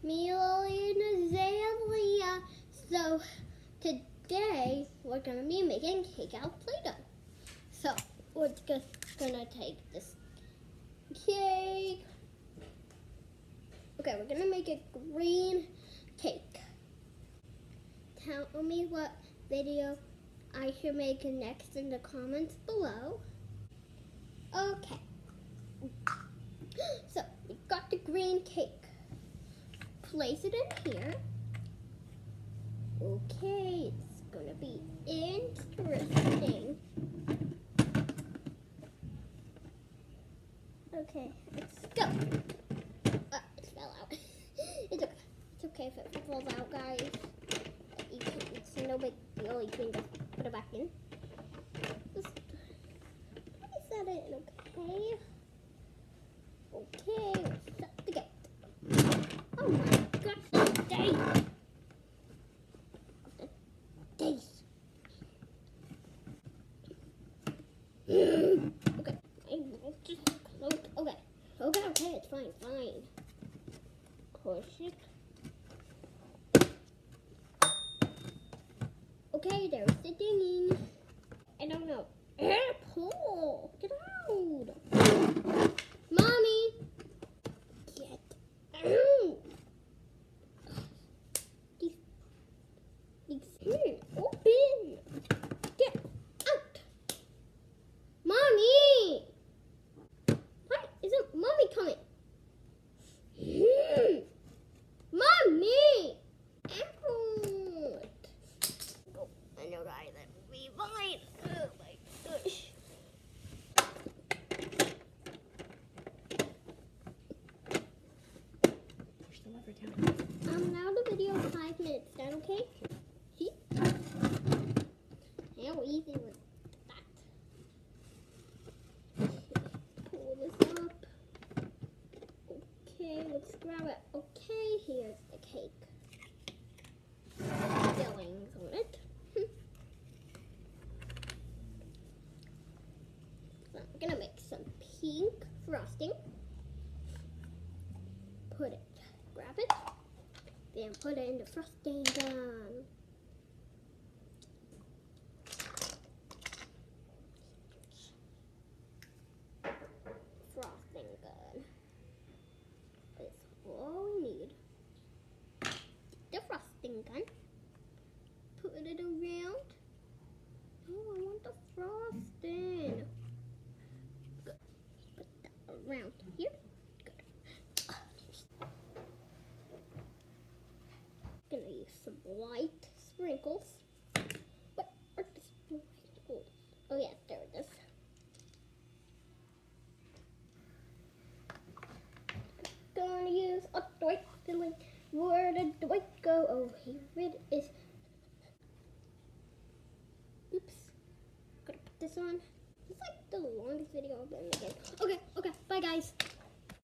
me, Lillian Azalea. So today we're gonna be making cake out of Play-Doh. So we're just gonna take this cake. Okay, we're gonna make a green cake. Tell me what video I should make next in the comments below. Okay. So we got the green cake. Place it in here. Okay, it's gonna be interesting. Okay, let's go. It fell out. It's okay. It's okay if it falls out, guys. It's no big deal. You can just put it back in. Just place that in, okay? Okay, let's set the gate. Oh my gosh, the days. Okay, I will just close. Okay, it's fine. Push it. Okay, there's the dinging. I don't know. Pull! Get out! Mommy! Get out! Open! Get out! Mommy! Why isn't Mommy coming? Mommy! Out! Oh, I know, guys, that will be fine. Oh my gosh. Now the video is 5 minutes. Is that okay? See? How easy was that? Pull this up. Okay, let's grab it. Okay, here's the cake. Fillings on it. So I'm gonna make some pink frosting. Grab it, then put it in the frosting gun. Frosting gun. That's all we need. The frosting gun. Put it around. Oh, I want the frosting. Good. Put that around here. Gonna use some white sprinkles. What are the sprinkles? Oh yeah, there it is. Gonna use a dwight filling. Where did Dwight go? Oh, here it is. Oops. Gotta put this on. It's like the longest video I've been making. Okay, bye guys.